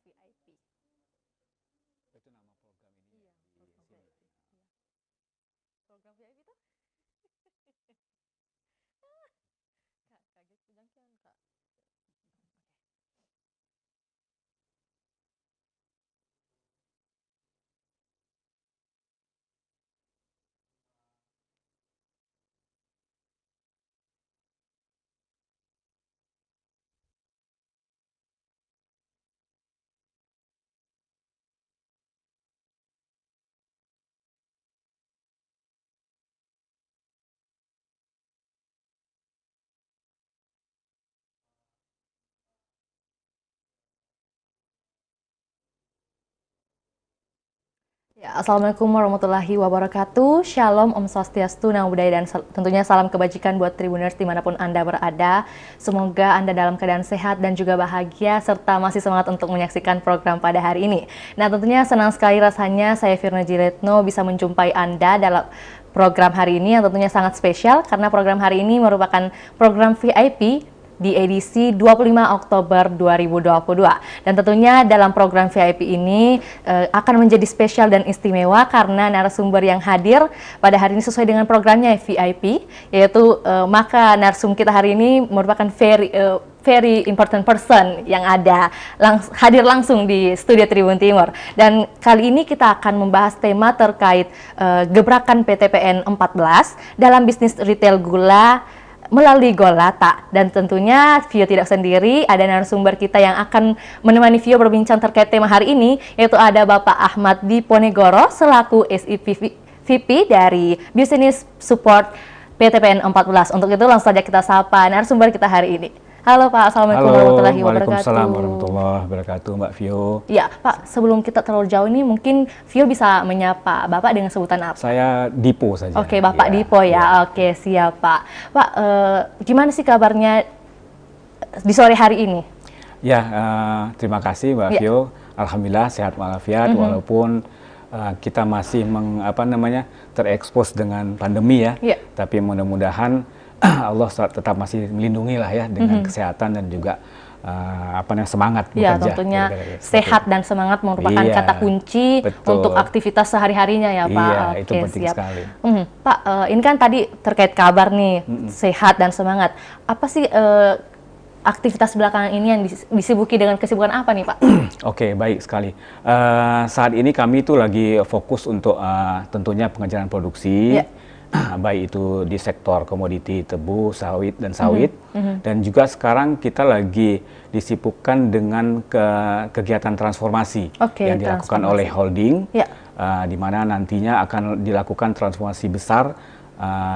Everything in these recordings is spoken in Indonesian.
VIP. Itu nama program ini Iya, di program sini. VIP. Iya. Program VIP tuh? Kak, kaget kejangkian, Kak. Oke. Ya, Assalamualaikum warahmatullahi wabarakatuh. Shalom, Om Swastiastu, Namo Buddhaya, dan tentunya salam kebajikan buat Tribuners dimanapun Anda berada. Semoga Anda dalam keadaan sehat dan juga bahagia, serta masih semangat untuk menyaksikan program pada hari ini. Nah, tentunya senang sekali rasanya saya Firna Jiretno bisa menjumpai Anda dalam program hari ini yang tentunya sangat spesial, karena program hari ini merupakan program VIP di edisi 25 Oktober 2022. Dan tentunya dalam program VIP ini akan menjadi spesial dan istimewa karena narasumber yang hadir pada hari ini sesuai dengan programnya VIP, yaitu maka narasumber kita hari ini merupakan very important person yang ada hadir langsung di studio Tribun Timur. Dan kali ini kita akan membahas tema terkait gebrakan PTPN 14 dalam bisnis retail gula melalui Golata. Dan tentunya Vio tidak sendiri, ada narasumber kita yang akan menemani Vio berbincang terkait tema hari ini, yaitu ada Bapak Ahmad Diponegoro selaku SIVP dari Business Support PTPN 14. Untuk itu langsung saja kita sapa narasumber kita hari ini. Halo Pak, Assalamualaikum warahmatullahi wabarakatuh. Waalaikumsalam warahmatullahi wabarakatuh, Mbak Vio. Ya Pak, sebelum kita terlalu jauh ini, mungkin Vio bisa menyapa Bapak dengan sebutan apa? Saya Dipo saja. Oke, Bapak Dipo ya. Oke, siap Pak. Pak, gimana sih kabarnya di sore hari ini? Ya, terima kasih Mbak Vio. Alhamdulillah sehat walafiat, walaupun kita masih terekspos dengan pandemi ya. Tapi mudah-mudahan Allah tetap masih melindungi lah ya dengan kesehatan dan juga semangat bekerja. Ya, tentunya sehat dan semangat merupakan kata kunci untuk aktivitas sehari-harinya ya Pak. Iya, oke, itu penting siap sekali. Pak, ini kan tadi terkait kabar nih, sehat dan semangat. Apa sih aktivitas belakangan ini yang disibuki dengan kesibukan apa nih Pak? Oke, baik sekali. Saat ini kami itu lagi fokus untuk tentunya pengejaran produksi. Baik itu di sektor komoditi tebu, sawit dan sawit, dan juga sekarang kita lagi disibukkan dengan kegiatan transformasi yang dilakukan oleh holding, di mana nantinya akan dilakukan transformasi besar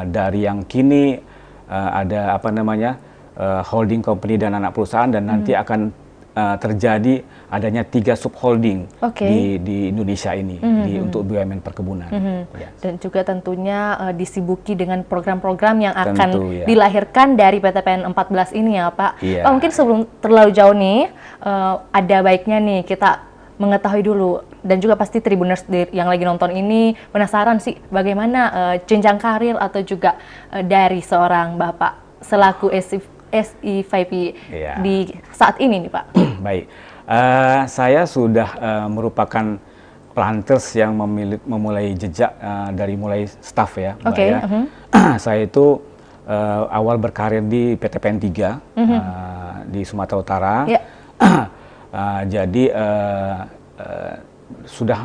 dari yang kini ada holding company dan anak perusahaan, dan nanti akan terjadi adanya 3 subholding di Indonesia ini untuk BUMN perkebunan. Dan juga tentunya disibuki dengan program-program yang akan dilahirkan dari PTPN 14 ini ya Pak. Pak, mungkin sebelum terlalu jauh nih, ada baiknya nih kita mengetahui dulu, dan juga pasti Tribuners yang lagi nonton ini penasaran sih bagaimana jenjang karir atau juga dari seorang Bapak selaku SIVP di saat ini nih Pak. Baik, saya sudah merupakan planters yang memulai jejak dari mulai staff ya, Mbak ya. Saya itu awal berkarir di PTPN 3 di Sumatera Utara. Jadi sudah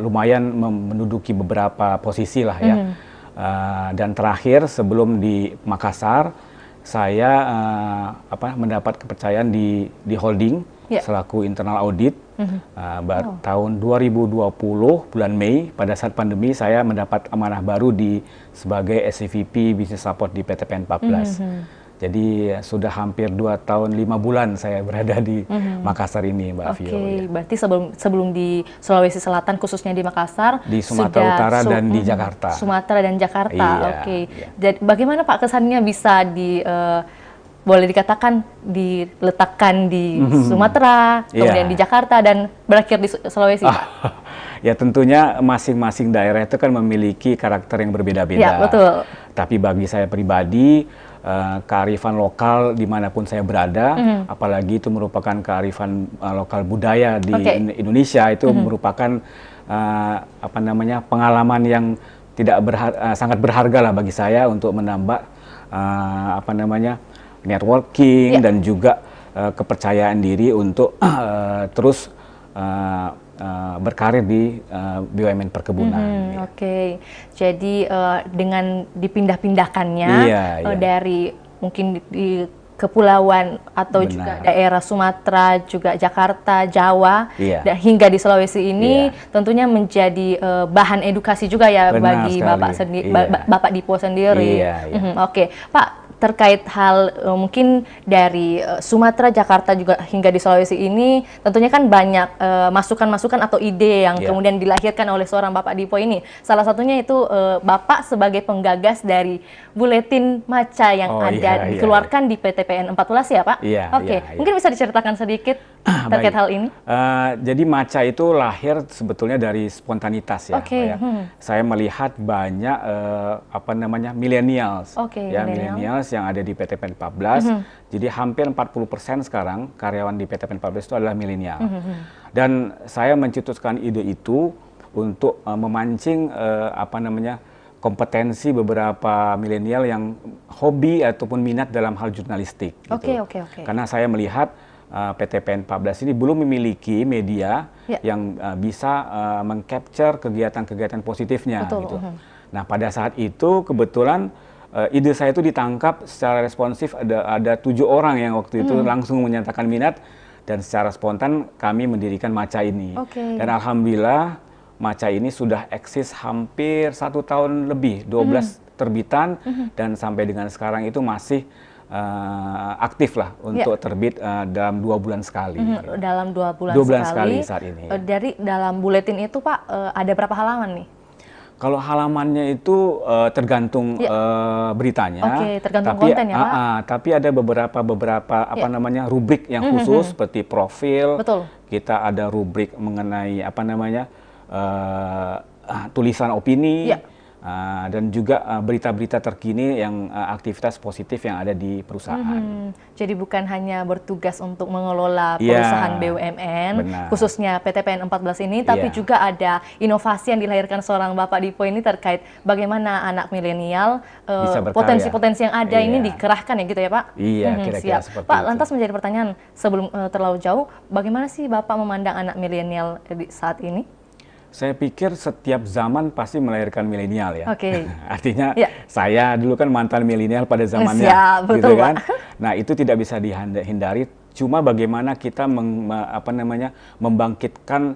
lumayan menduduki beberapa posisi lah ya. Dan terakhir sebelum di Makassar, saya mendapat kepercayaan di holding selaku internal audit. Tahun 2020 bulan Mei, pada saat pandemi, saya mendapat amanah baru sebagai SIVP Business Support di PTPN 14. Jadi sudah hampir 2 tahun 5 bulan saya berada di Makassar ini, Mbak Vio. Berarti sebelum di Sulawesi Selatan, khususnya di Makassar, di Sumatera Utara dan di Jakarta. Sumatera dan Jakarta, Jadi bagaimana Pak kesannya bisa boleh dikatakan diletakkan di Sumatera, kemudian di Jakarta, dan berakhir di Sulawesi, Pak? Ya tentunya masing-masing daerah itu kan memiliki karakter yang berbeda-beda. Ya, betul. Tapi bagi saya pribadi, kearifan lokal dimanapun saya berada, apalagi itu merupakan kearifan lokal budaya di Indonesia, itu merupakan apa namanya, pengalaman yang sangat berharga lah bagi saya untuk menambah apa namanya, networking dan juga kepercayaan diri untuk terus berkarir di BUMN perkebunan. Oke, jadi dengan dipindah-pindahkannya dari mungkin di kepulauan atau juga daerah Sumatera, juga Jakarta, Jawa, dan hingga di Sulawesi ini tentunya menjadi bahan edukasi juga ya bagi Bapak Dipo sendiri. Oke, Pak, terkait hal mungkin dari Sumatera, Jakarta juga hingga di Sulawesi ini, tentunya kan banyak masukan-masukan atau ide yang kemudian dilahirkan oleh seorang Bapak Dipo ini. Salah satunya itu Bapak sebagai penggagas dari buletin Maca yang dikeluarkan di PTPN 14 ya Pak? Mungkin bisa diceritakan sedikit terkait hal ini? Jadi Maca itu lahir sebetulnya dari spontanitas ya. Saya melihat banyak apa namanya, millennials, millennials yang ada di PTPN 14. Jadi hampir 40% sekarang karyawan di PTPN 14 itu adalah milenial. Dan saya mencetuskan ide itu untuk memancing apa namanya, kompetensi beberapa milenial yang hobi ataupun minat dalam hal jurnalistik. Karena saya melihat PTPN 14 ini belum memiliki media yang bisa meng-capture kegiatan-kegiatan positifnya. Nah, pada saat itu kebetulan ide saya itu ditangkap secara responsif, ada 7 orang yang waktu itu langsung menyatakan minat, dan secara spontan kami mendirikan Maca ini. Dan alhamdulillah Maca ini sudah eksis hampir 1 tahun lebih, 12 terbitan, dan sampai dengan sekarang itu masih aktif lah untuk terbit dalam 2 bulan sekali. Dalam 2 bulan, 2 bulan sekali saat ini. Dari dalam buletin itu Pak, ada berapa halaman nih? Kalau halamannya itu tergantung beritanya, tergantung konten ya Pak. Tapi ada beberapa apa namanya, rubrik yang khusus seperti profil. Kita ada rubrik mengenai apa namanya, tulisan opini. Dan juga berita-berita terkini yang aktivitas positif yang ada di perusahaan. Jadi bukan hanya bertugas untuk mengelola perusahaan BUMN, khususnya PTPN 14 ini, tapi juga ada inovasi yang dilahirkan seorang Bapak Dipo ini terkait bagaimana anak milenial, potensi-potensi yang ada ini dikerahkan ya gitu ya Pak? Kira-kira seperti Pak, itu. lantas menjadi pertanyaan sebelum terlalu jauh, bagaimana sih Bapak memandang anak milenial saat ini? Saya pikir setiap zaman pasti melahirkan milenial ya. Artinya saya dulu kan mantan milenial pada zamannya, gitu kan. Nah, itu tidak bisa dihindari. Cuma bagaimana kita apa namanya, membangkitkan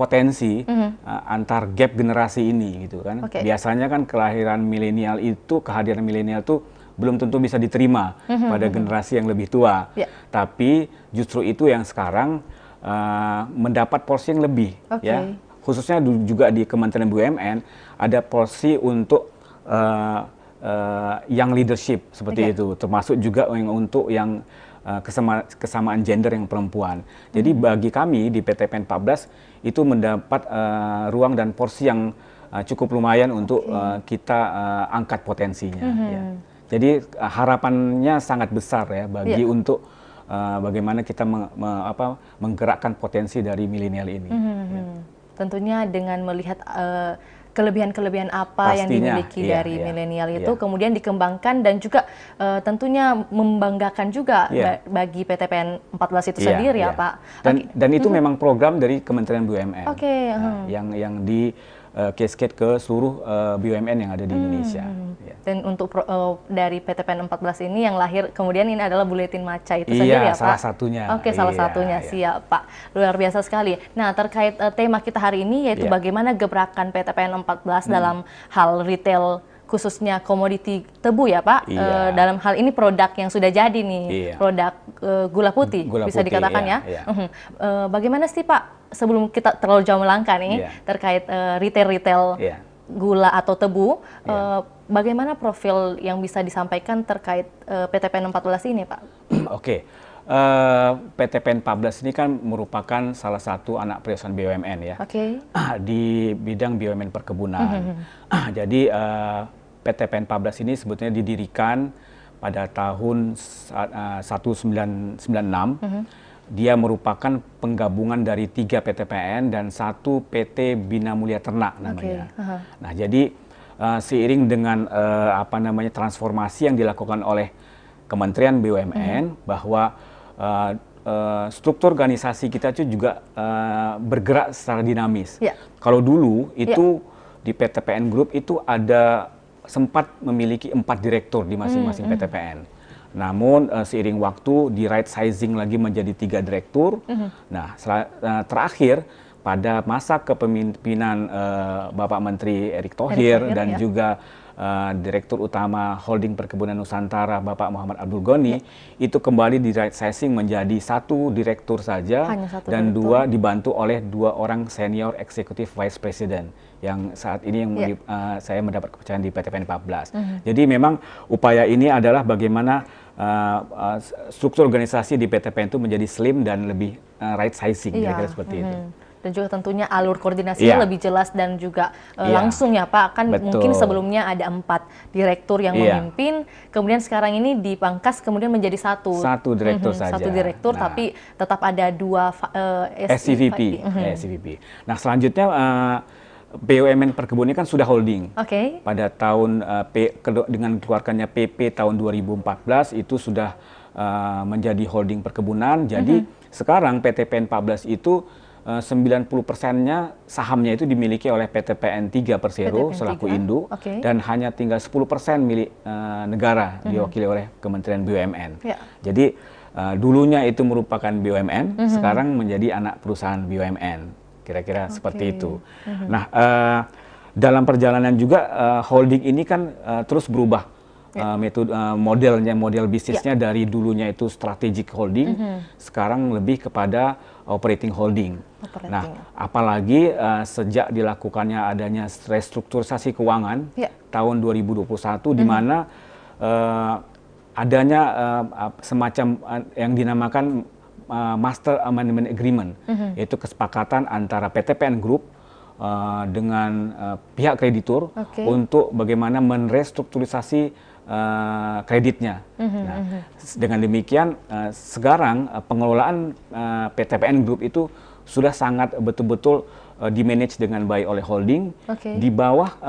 potensi antar gap generasi ini, gitu kan. Biasanya kan kelahiran milenial itu, kehadiran milenial itu belum tentu bisa diterima pada generasi yang lebih tua. Tapi justru itu yang sekarang mendapat porsi yang lebih, ya, khususnya juga di Kementerian BUMN ada porsi untuk young leadership seperti itu, termasuk juga untuk yang kesamaan gender yang perempuan. Jadi bagi kami di PTPN 14 itu mendapat ruang dan porsi yang cukup lumayan untuk kita angkat potensinya. Jadi harapannya sangat besar ya bagi untuk bagaimana kita menggerakkan potensi dari milenial ini. Tentunya dengan melihat kelebihan-kelebihan apa yang dimiliki dari milenial itu kemudian dikembangkan dan juga tentunya membanggakan juga bagi PTPN 14 itu sendiri ya Pak. Dan itu memang program dari Kementerian BUMN yang di cascade ke seluruh BUMN yang ada di Indonesia. Dan untuk dari PTPN 14 ini yang lahir kemudian ini adalah buletin Maca itu sendiri ya Pak? Salah satunya. Salah satunya, siap Pak. Luar biasa sekali. Nah, terkait tema kita hari ini yaitu bagaimana gebrakan PTPN 14 dalam hal retail, khususnya komoditi tebu ya Pak. Dalam hal ini produk yang sudah jadi nih, produk gula putih bisa dikatakan ya. Bagaimana sih Pak, sebelum kita terlalu jauh melangkah nih terkait retail gula atau tebu, bagaimana profil yang bisa disampaikan terkait PTPN 14 ini Pak? PTPN 14 ini kan merupakan salah satu anak perusahaan BUMN ya, di bidang BUMN perkebunan. Jadi PTPN 14 ini sebetulnya didirikan pada tahun 1996. Dia merupakan penggabungan dari 3 PTPN dan 1 PT Bina Mulia Ternak namanya. Nah, jadi seiring dengan transformasi yang dilakukan oleh Kementerian BUMN bahwa struktur organisasi kita itu juga bergerak secara dinamis. Kalau dulu itu di PTPN Group itu ada sempat memiliki 4 direktur di masing-masing PTPN. Namun seiring waktu di right sizing lagi menjadi 3 direktur. Nah, terakhir pada masa kepemimpinan Bapak Menteri Erick Thohir dan juga Direktur Utama Holding Perkebunan Nusantara Bapak Muhammad Abdul Ghani itu kembali di right sizing menjadi 1 direktur saja dan direktur. 2 dibantu oleh 2 orang senior executive vice president yang saat ini yang saya mendapat kepercayaan di PTPN 14. Jadi memang upaya ini adalah bagaimana struktur organisasi di PTPN itu menjadi slim dan lebih right sizing, kira-kira seperti itu. Dan juga tentunya alur koordinasinya lebih jelas dan juga langsung ya Pak. Kan mungkin sebelumnya ada 4 direktur yang memimpin, kemudian sekarang ini dipangkas kemudian menjadi 1 direktur saja. 1 direktur, tapi tetap ada 2 SCVP. Nah, selanjutnya BUMN Perkebunan ini kan sudah holding. Pada tahun dengan dikeluarkannya PP tahun 2014 itu sudah menjadi holding perkebunan. Jadi sekarang PTPN 14 itu 90%-nya sahamnya itu dimiliki oleh PTPN 3 Persero selaku induk dan hanya tinggal 10% milik negara diwakili oleh Kementerian BUMN. Jadi dulunya itu merupakan BUMN, sekarang menjadi anak perusahaan BUMN. Kira-kira seperti itu. Nah, dalam perjalanan juga holding ini kan terus berubah model bisnisnya dari dulunya itu strategic holding, sekarang lebih kepada operating holding. Nah, apalagi sejak dilakukannya adanya restrukturisasi keuangan tahun 2021, di mana adanya semacam yang dinamakan Master Amendment Agreement, yaitu kesepakatan antara PTPN Group dengan pihak kreditur untuk bagaimana merestrukturisasi kreditnya. Nah, dengan demikian sekarang pengelolaan PTPN Group itu sudah sangat betul-betul dimanage dengan baik oleh holding, di bawah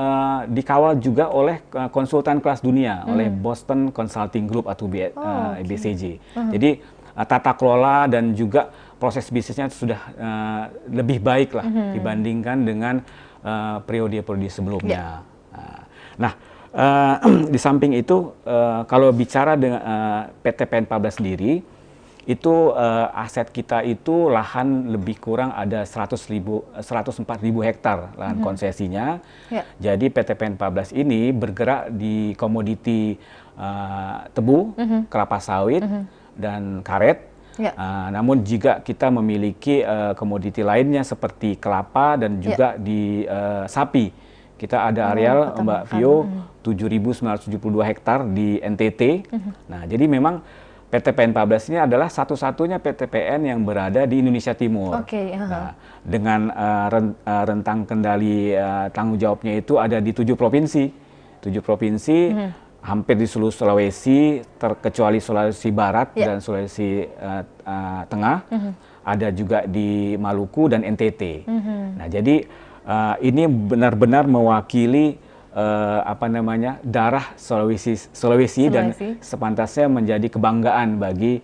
dikawal juga oleh konsultan kelas dunia, oleh Boston Consulting Group atau BCG. Jadi tata kelola dan juga proses bisnisnya sudah lebih baik lah dibandingkan dengan periode-periode sebelumnya. Nah, di samping itu kalau bicara dengan PTPN 14 sendiri, itu aset kita itu lahan lebih kurang ada 104.000 hektar lahan konsesinya. Jadi PTPN 14 ini bergerak di komoditi tebu, kelapa sawit, dan karet. Namun juga kita memiliki komoditi lainnya seperti kelapa dan juga di sapi. Kita ada areal Mbak Vio 7.972 hektar di NTT. Nah, jadi memang PTPN 14 ini adalah satu-satunya PTPN yang berada di Indonesia Timur. Nah, dengan rentang kendali tanggung jawabnya itu ada di 7 provinsi. 7 provinsi hampir di seluruh Sulawesi, terkecuali Sulawesi Barat dan Sulawesi Tengah, ada juga di Maluku dan NTT. Nah, jadi ini benar-benar mewakili darah Sulawesi dan sepantasnya menjadi kebanggaan bagi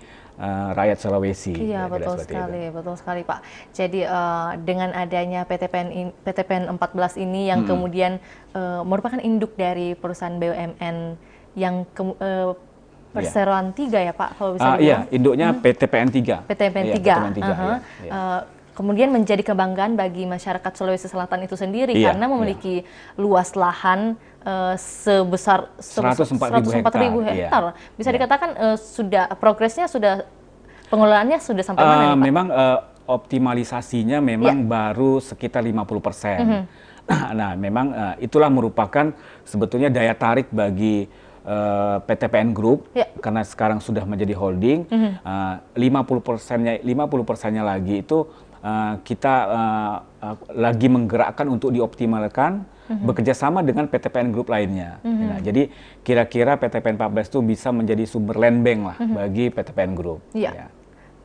rakyat Sulawesi. Iya, betul sekali Pak. Jadi dengan adanya PTPN 14 ini yang kemudian merupakan induk dari perusahaan BUMN yang perseroan 3 ya Pak, kalau bisa dibilang. Iya, induknya PTPN 3. PTPN 3. Kemudian menjadi kebanggaan bagi masyarakat Sulawesi Selatan itu sendiri karena memiliki luas lahan sebesar 104.000 hektar. Bisa dikatakan sudah progresnya pengelolaannya sudah sampai mana nih, Pak? Memang optimalisasinya memang baru sekitar 50%. Nah, memang itulah merupakan sebetulnya daya tarik bagi PTPN Group karena sekarang sudah menjadi holding. 50%-nya lagi itu kita lagi menggerakkan untuk dioptimalkan bekerja sama dengan PTPN Group lainnya. Nah, jadi kira-kira PTPN 14 itu bisa menjadi sumber land bank lah bagi PTPN Group. Ya.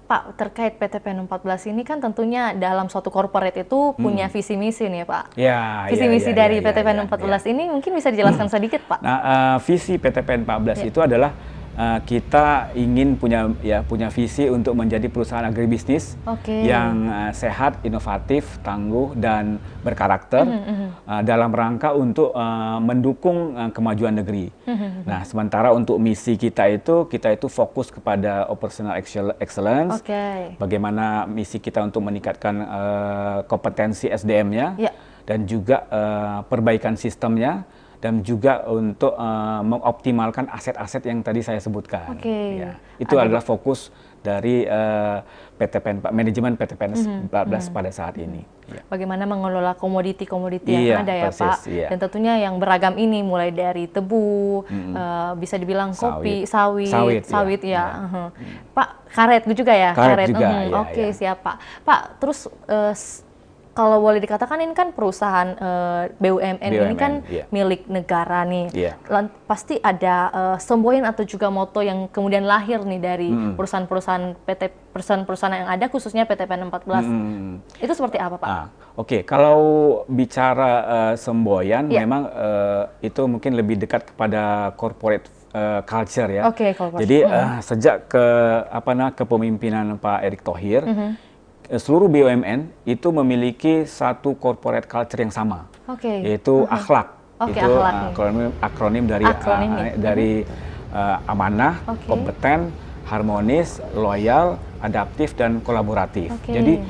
Pak, terkait PTPN 14 ini kan tentunya dalam suatu corporate itu punya visi misi nih Pak. Visi misi dari PTPN 14 ini mungkin bisa dijelaskan sedikit Pak? Nah, visi PTPN 14 itu adalah kita ingin punya visi untuk menjadi perusahaan agribisnis yang sehat, inovatif, tangguh, dan berkarakter dalam rangka untuk mendukung kemajuan negeri. Nah, sementara untuk misi kita itu fokus kepada operational excellence, bagaimana misi kita untuk meningkatkan kompetensi SDM-nya, dan juga perbaikan sistemnya, dan juga untuk mengoptimalkan aset-aset yang tadi saya sebutkan. Ya, itu adalah fokus dari PTPN, manajemen PTPN 14 pada saat ini. Ya. Bagaimana mengelola komoditi-komoditi yang ada ya Pak, dan tentunya yang beragam ini mulai dari tebu, bisa dibilang kopi, sawit ya. Pak, karet juga ya? Karet juga, siap Pak. Pak, terus kalau boleh dikatakan ini kan perusahaan BUMN ini kan milik negara nih. Pasti ada semboyan atau juga moto yang kemudian lahir nih dari perusahaan-perusahaan yang ada, khususnya PTPN 14. Itu seperti apa Pak? Kalau bicara semboyan, memang itu mungkin lebih dekat kepada corporate culture ya. Jadi sejak kepemimpinan Pak Erick Thohir, seluruh BUMN itu memiliki satu corporate culture yang sama, yaitu akhlak. Itu akronim dari amanah, kompeten, harmonis, loyal, adaptif, dan kolaboratif. Jadi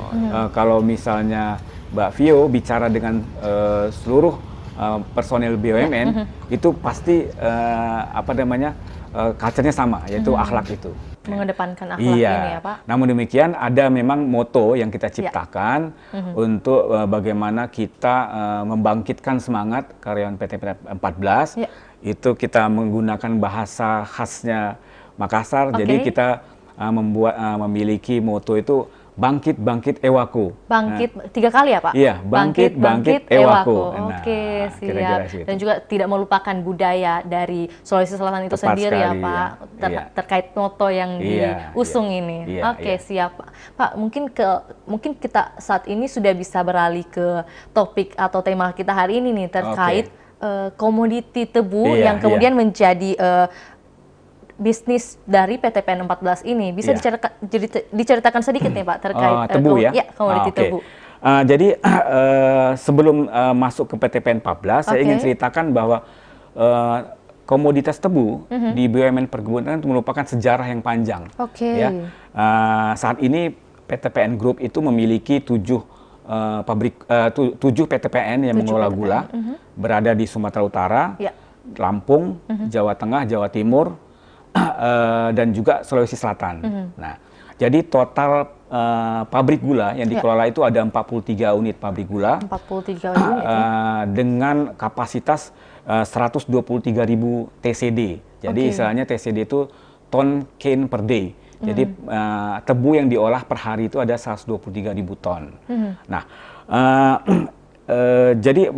kalau misalnya Mbak Vio bicara dengan seluruh personil BUMN, itu pasti culture-nya sama, yaitu akhlak itu. Mengedepankan akhlak ini ya Pak. Namun demikian ada memang moto yang kita ciptakan untuk bagaimana kita membangkitkan semangat karyawan PTPN 14. Itu kita menggunakan bahasa khasnya Makassar. Jadi kita memiliki moto itu bangkit, bangkit, ewaku. Bangkit 3 kali ya Pak? Iya, bangkit, bangkit, ewaku. Siap. Dan juga tidak melupakan budaya dari Sulawesi Selatan itu sendiri ya Pak, terkait moto yang diusung ini. Siap Pak. Pak, mungkin kita saat ini sudah bisa beralih ke topik atau tema kita hari ini nih, terkait komoditi tebu yang kemudian menjadi bisnis dari PTPN 14 ini. Bisa diceritakan sedikit nih Pak terkait tebu komoditi tebu. Jadi sebelum masuk ke PTPN 14, saya ingin ceritakan bahwa komoditas tebu di BUMN perkebunan itu merupakan sejarah yang panjang. Saat ini PTPN Group itu memiliki 7 PTPN yang mengelola gula, berada di Sumatera Utara, Lampung, Jawa Tengah, Jawa Timur, dan juga Sulawesi Selatan. Nah, jadi total pabrik gula yang dikelola itu ada 43 unit pabrik gula. 43 unit dengan kapasitas 123.000 TCD. Jadi istilahnya TCD itu ton cane per day. Jadi tebu yang diolah per hari itu ada 123.000 ton. Nah, jadi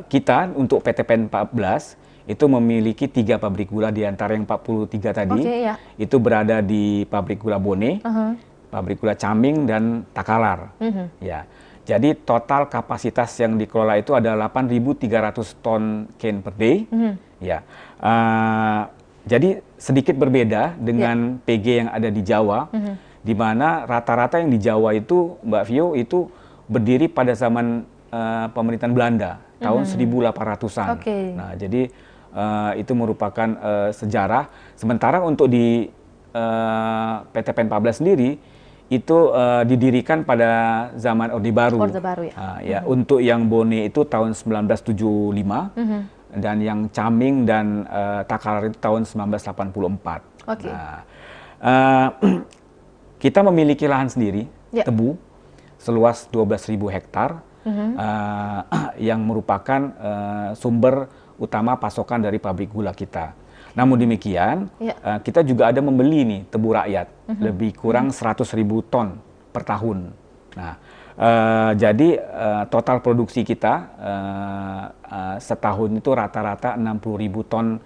kita untuk PTPN 14 itu memiliki 3 pabrik gula di antara yang 43 tadi. Itu berada di pabrik gula Bone, pabrik gula Caming, dan Takalar. Ya, jadi total kapasitas yang dikelola itu ada 8.300 ton cane per day. Ya, jadi sedikit berbeda dengan PG yang ada di Jawa, di mana rata-rata yang di Jawa itu, Mbak Vio, itu berdiri pada zaman pemerintahan Belanda tahun 1800-an. Nah, jadi itu merupakan sejarah. Sementara untuk di PTPN 14 sendiri itu didirikan pada zaman Orde Baru. Untuk yang Bone itu tahun 1975 dan yang Caming dan Takalar itu tahun 1984. Kita memiliki lahan sendiri tebu seluas 12.000 hektar yang merupakan sumber utama pasokan dari pabrik gula kita. Namun demikian, kita juga ada membeli nih tebu rakyat, lebih kurang 100.000 ton per tahun. Nah, jadi total produksi kita setahun itu rata-rata 60.000 ton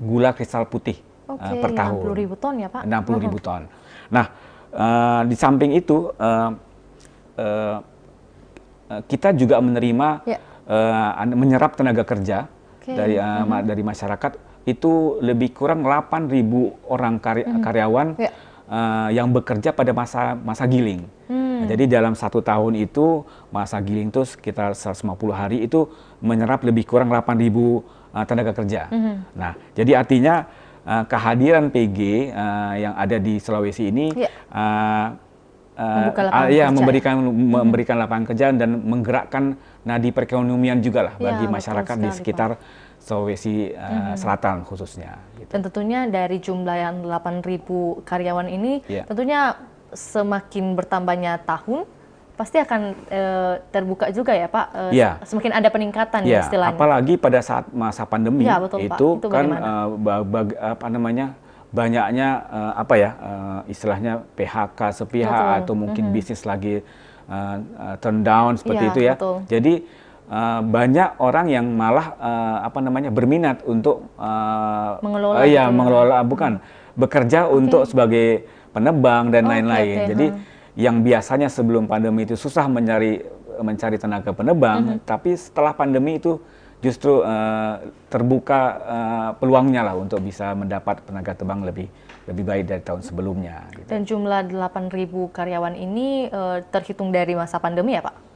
gula kristal putih per tahun. 60.000 ton ya Pak? 60.000 ton. Nah, di samping itu kita juga menerima menyerap tenaga kerja dari masyarakat itu lebih kurang 8.000 orang karyawan yang bekerja pada masa giling. Nah, jadi dalam 1 tahun itu masa giling itu sekitar 150 hari itu menyerap lebih kurang 8.000 tenaga kerja. Nah, jadi artinya kehadiran PG yang ada di Sulawesi ini memberikan lapangan kerja dan menggerakkan nadi perekonomian juga lah bagi masyarakat di sekitar Sulawesi Selatan khususnya. Gitu. Dan tentunya dari jumlah yang 8.000 karyawan ini, tentunya semakin bertambahnya tahun, pasti akan terbuka juga ya Pak, semakin ada peningkatan ya istilahnya. Apalagi pada saat masa pandemi betul, itu Pak. kan banyaknya istilahnya PHK sepihak atau mungkin bisnis lagi turn down seperti itu ya. Betul. Jadi banyak orang yang malah berminat untuk bekerja untuk sebagai penebang dan lain-lain. Jadi yang biasanya sebelum pandemi itu susah mencari tenaga penebang, tapi setelah pandemi itu justru terbuka peluangnya lah untuk bisa mendapat tenaga tebang lebih baik dari tahun sebelumnya. Gitu. Dan jumlah 8.000 karyawan ini terhitung dari masa pandemi ya Pak?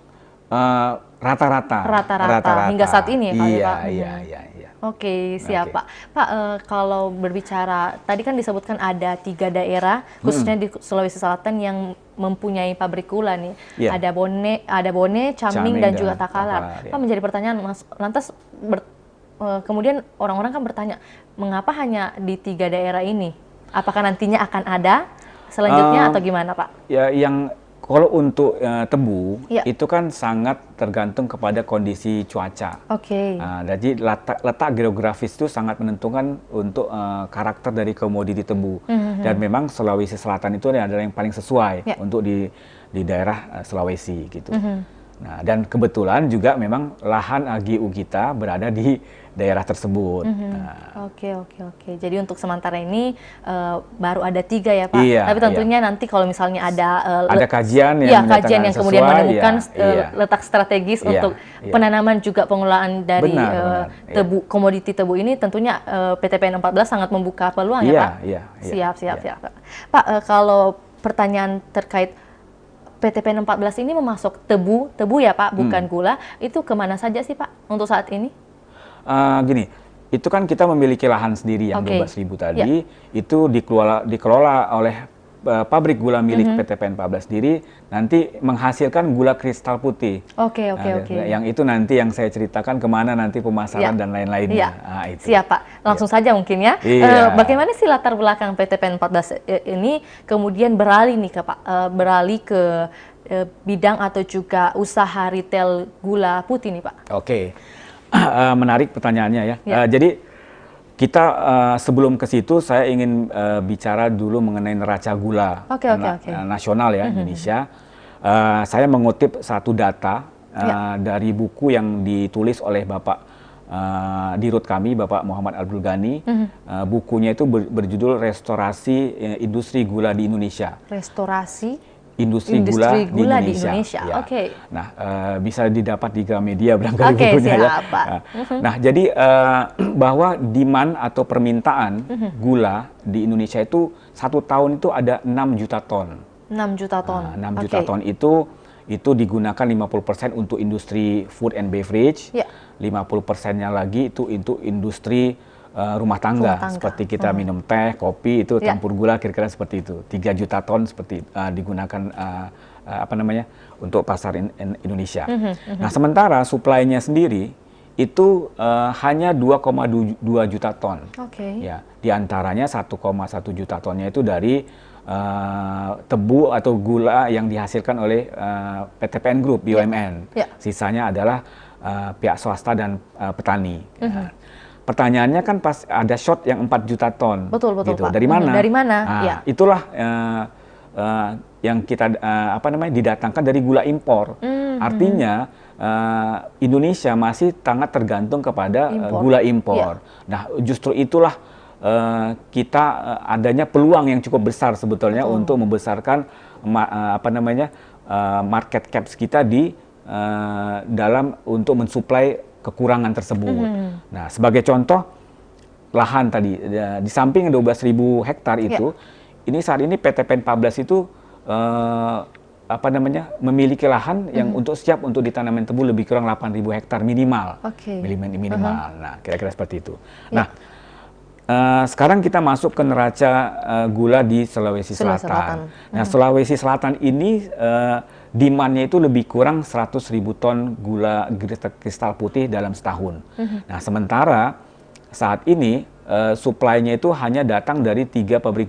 Rata-rata hingga saat ini ya Pak? Iya. Oke, siap Pak. Pak, kalau berbicara, tadi kan disebutkan ada 3 daerah, khususnya di Sulawesi Selatan yang mempunyai pabrik gula nih. Ada Bone, Caming, dan juga Takalar. Pak, menjadi pertanyaan, lantas kemudian orang-orang kan bertanya, mengapa hanya di 3 daerah ini? Apakah nantinya akan ada selanjutnya atau gimana Pak? Ya, kalau untuk tebu itu kan sangat tergantung kepada kondisi cuaca. Jadi letak geografis itu sangat menentukan untuk karakter dari komoditi tebu. Dan memang Sulawesi Selatan itu adalah yang paling sesuai untuk di daerah Sulawesi gitu. Nah, dan kebetulan juga memang lahan AGU kita berada di daerah tersebut. Oke. Jadi untuk sementara ini baru ada 3 ya Pak. Tapi tentunya nanti kalau misalnya ada kajian yang kemudian menemukan letak strategis untuk penanaman juga pengelolaan dari komoditi tebu ini, tentunya PTPN 14 sangat membuka peluang ya Pak. Siap Pak. Pak, kalau pertanyaan terkait PTPN 14 ini memasok tebu ya Pak, bukan gula, itu kemana saja sih Pak untuk saat ini? Gini, itu kan kita memiliki lahan sendiri yang 12.000 tadi, itu dikelola oleh pabrik gula milik PTPN 14 sendiri, nanti menghasilkan gula kristal putih. Oke. Yang itu nanti yang saya ceritakan kemana nanti pemasaran dan lain-lainnya. Itu. Siap Pak, langsung saja mungkin ya. Bagaimana sih latar belakang PTPN 14 ini kemudian beralih ke bidang atau juga usaha retail gula putih nih Pak? Oke. Menarik pertanyaannya ya. Jadi kita sebelum ke situ saya ingin bicara dulu mengenai neraca gula nasional ya Indonesia. Saya mengutip satu data dari buku yang ditulis oleh Bapak Dirut kami, Bapak Muhammad Abdul Ghani. Bukunya itu berjudul Restorasi Industri Gula di Indonesia. Restorasi Industri gula di Indonesia. Nah, bisa didapat di Gramedia barangkali bukunya ya. Nah, jadi bahwa demand atau permintaan gula di Indonesia itu 1 tahun itu ada 6 juta ton. 6 juta ton. 6 juta ton itu digunakan 50% untuk industri food and beverage, 50%-nya lagi itu untuk industri rumah tangga, seperti kita minum teh, kopi, itu campur gula kira-kira seperti itu. 3 juta ton seperti digunakan untuk pasar Indonesia. Nah, sementara supply-nya sendiri itu hanya 2,2 juta ton. Ya, di antaranya 1,1 juta tonnya itu dari tebu atau gula yang dihasilkan oleh PTPN Group, BUMN. Sisanya adalah pihak swasta dan petani. Pertanyaannya kan pas ada shot yang 4 juta ton. Betul gitu. Pak. Dari mana? Dari mana? Itulah yang kita didatangkan dari gula impor. Artinya Indonesia masih sangat tergantung kepada gula impor. Nah, justru itulah kita adanya peluang yang cukup besar sebetulnya untuk membesarkan market caps kita di dalam untuk mensuplai kekurangan tersebut. Nah, sebagai contoh lahan tadi di samping 12.000 hektar itu, ini saat ini PT PEN 14 itu memiliki lahan yang untuk siap untuk ditanaman tebu lebih kurang 8.000 hektar minimal. Minimal. Nah, kira-kira seperti itu. Nah, sekarang kita masuk ke neraca gula di Sulawesi Selatan. Nah, Sulawesi Selatan ini demand-nya itu lebih kurang 100.000 ton gula kristal putih dalam setahun. Nah, sementara saat ini supply-nya itu hanya datang dari 4 pabrik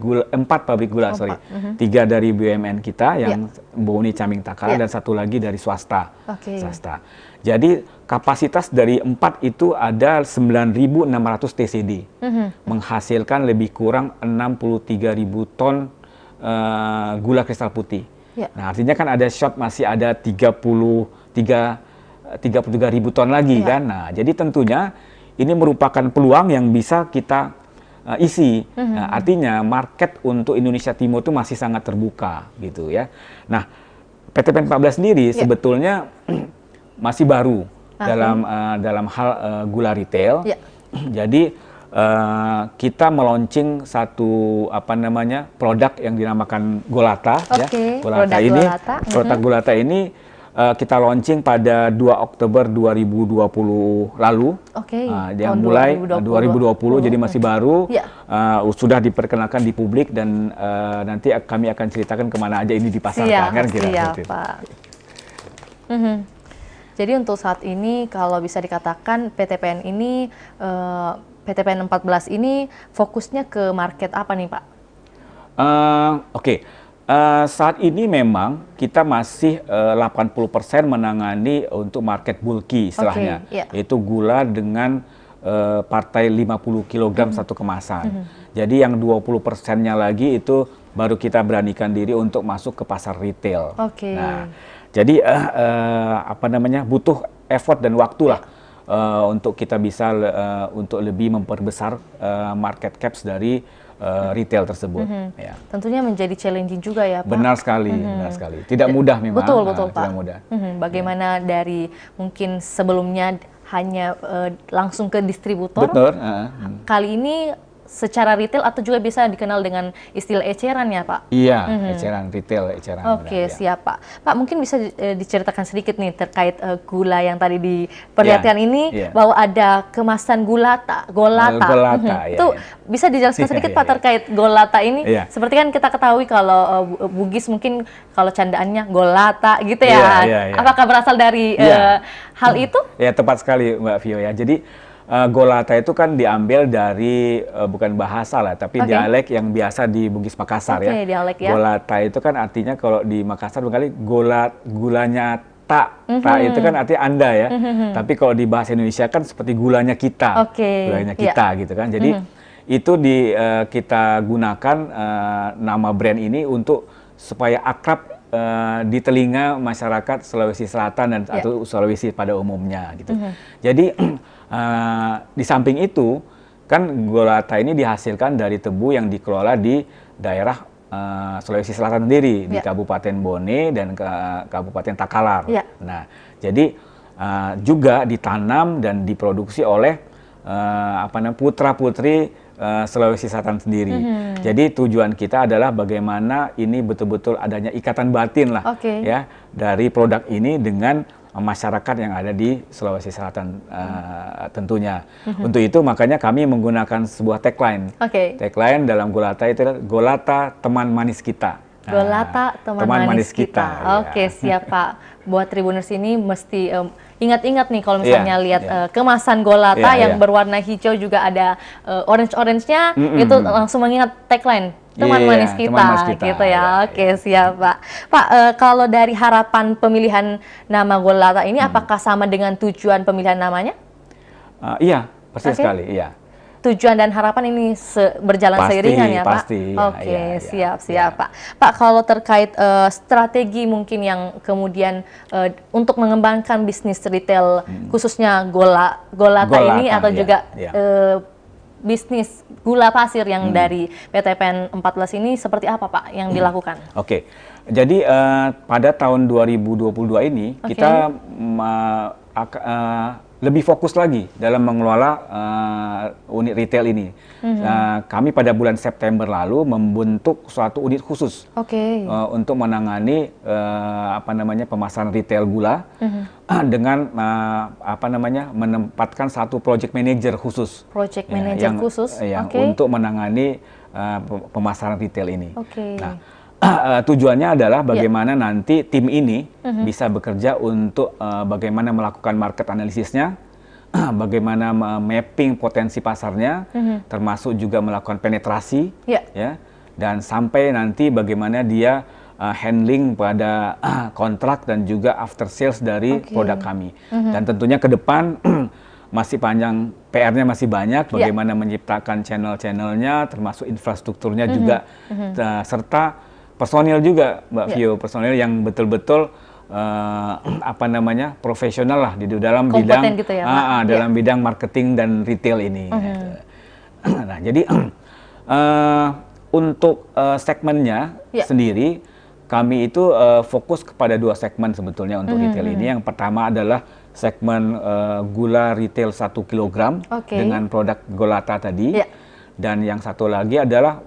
gula, 3 dari BUMN kita yang Boni Caming Takala dan 1 lagi dari swasta. Jadi kapasitas dari 4 itu ada 9.600 TCD, menghasilkan lebih kurang 63.000 ton gula kristal putih. Nah, artinya kan ada short masih ada 33.000 ton lagi kan. Nah, jadi tentunya ini merupakan peluang yang bisa kita isi. Nah, artinya market untuk Indonesia Timur itu masih sangat terbuka gitu ya. Nah, PT PEN 14 sendiri sebetulnya masih baru dalam hal gula retail. Jadi kita meluncing satu produk yang dinamakan Golata. Produk Golata ini kita launching pada 2 Oktober 2020 lalu. Yang mulai 2020 jadi masih baru. Sudah diperkenalkan di publik dan nanti kami akan ceritakan kemana aja ini dipasarkan. Kan kira-kira. Jadi untuk saat ini kalau bisa dikatakan PT PEN ini PT PEN 14 ini fokusnya ke market apa nih, Pak? Saat ini memang kita masih 80% menangani untuk market bulky istilahnya, yaitu gula dengan partai 50 kg satu kemasan. Jadi yang 20%-nya lagi itu baru kita beranikan diri untuk masuk ke pasar retail. Nah, jadi butuh effort dan waktu lah untuk kita bisa untuk lebih memperbesar market caps dari retail tersebut. Tentunya menjadi challenging juga ya, Pak. Benar sekali, benar sekali. Tidak mudah memang. Betul, Pak. Tidak mudah. Bagaimana dari mungkin sebelumnya hanya langsung ke distributor, kali ini secara retail atau juga bisa dikenal dengan istilah eceran ya, Pak? Iya, eceran retail, eceran. Siap, Pak. Pak, mungkin bisa diceritakan sedikit nih terkait gula yang tadi diperlihatkan ini, bahwa ada kemasan Golata. Itu bisa dijelaskan sedikit, Pak, terkait Golata ini? Seperti kan kita ketahui kalau Bugis mungkin kalau candaannya Golata gitu ya. Apakah berasal dari hal itu? Ya, tepat sekali, Mbak Vio ya. Jadi Golata itu kan diambil dari bukan bahasa lah, tapi dialek yang biasa di Bugis Makassar ya. Dialek ya. Golata itu kan artinya kalau di Makassar barangkali gulanya tak itu kan artinya Anda ya. Tapi kalau di bahasa Indonesia kan seperti gulanya kita, gulanya kita gitu kan. Jadi itu kita gunakan nama brand ini untuk supaya akrab di telinga masyarakat Sulawesi Selatan dan atau Sulawesi pada umumnya gitu. Jadi di samping itu kan Golata ini dihasilkan dari tebu yang dikelola di daerah Sulawesi Selatan sendiri, di Kabupaten Bone dan Kabupaten Takalar. Nah, jadi juga ditanam dan diproduksi oleh putra-putri Sulawesi Selatan sendiri. Jadi tujuan kita adalah bagaimana ini betul-betul adanya ikatan batin lah ya dari produk ini dengan masyarakat yang ada di Sulawesi Selatan tentunya. Untuk itu makanya kami menggunakan sebuah tagline. Tagline dalam Golata itu adalah Golata teman manis kita. Golata teman manis kita. Siap, Pak. Buat Tribuners ini mesti ingat-ingat nih kalau misalnya lihat kemasan Golata yang berwarna hijau juga ada orange-orange-nya, itu langsung mengingat tagline teman manis kita gitu ya. Siap, Pak. Pak, kalau dari harapan pemilihan nama Golata ini apakah sama dengan tujuan pemilihan namanya? Iya, persis sekali, iya. tujuan dan harapan ini berjalan seiringan ya Pak? Pasti. Oke, siap Pak. Pak, kalau terkait strategi mungkin yang kemudian untuk mengembangkan bisnis retail khususnya Golata ini atau juga bisnis gula pasir yang dari PTPN 14 ini seperti apa Pak yang dilakukan? Oke, jadi pada tahun 2022 ini kita lebih fokus lagi dalam mengelola unit retail ini. Kami pada bulan September lalu membentuk suatu unit khusus untuk menangani pemasaran retail gula dengan menempatkan satu project manager khusus. Project manager khusus, untuk menangani pemasaran retail ini. Nah, tujuannya adalah bagaimana nanti tim ini bisa bekerja untuk bagaimana melakukan market analisisnya, bagaimana mapping potensi pasarnya, termasuk juga melakukan penetrasi, ya, dan sampai nanti bagaimana dia handling pada kontrak dan juga after sales dari produk kami. Dan tentunya ke depan masih panjang, PR-nya masih banyak, bagaimana menciptakan channel-channelnya, termasuk infrastrukturnya juga, serta personil juga, Mbak Vio, personil yang betul-betul profesional lah di dalam bidang gitu ya, dalam bidang marketing dan retail ini. Nah, jadi untuk segmennya sendiri kami itu fokus kepada 2 segmen sebetulnya untuk retail ini. Yang pertama adalah segmen gula retail 1 kg dengan produk Golata tadi. Dan yang satu lagi adalah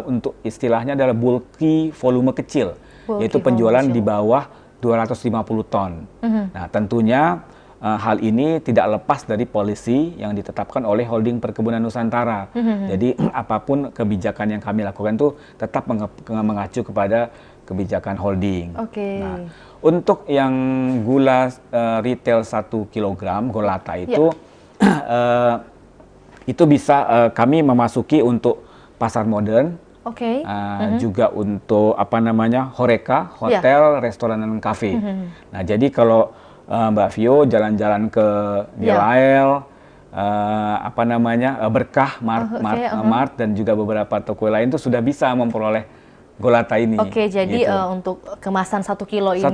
untuk istilahnya adalah bulky volume kecil, yaitu penjualan di bawah 250 ton. Nah, tentunya hal ini tidak lepas dari polisi yang ditetapkan oleh Holding Perkebunan Nusantara. Jadi apapun kebijakan yang kami lakukan itu tetap mengacu kepada kebijakan holding. Nah, untuk yang gula retail 1 kg Golata itu bisa kami memasuki untuk pasar modern, juga untuk HoReCa, hotel, restoran dan kafe. Nah, jadi kalau Mbak Vio jalan-jalan ke Dilael, Berkah, Mart dan juga beberapa toko lain itu sudah bisa memperoleh Golata ini. Jadi untuk kemasan 1 kilo ini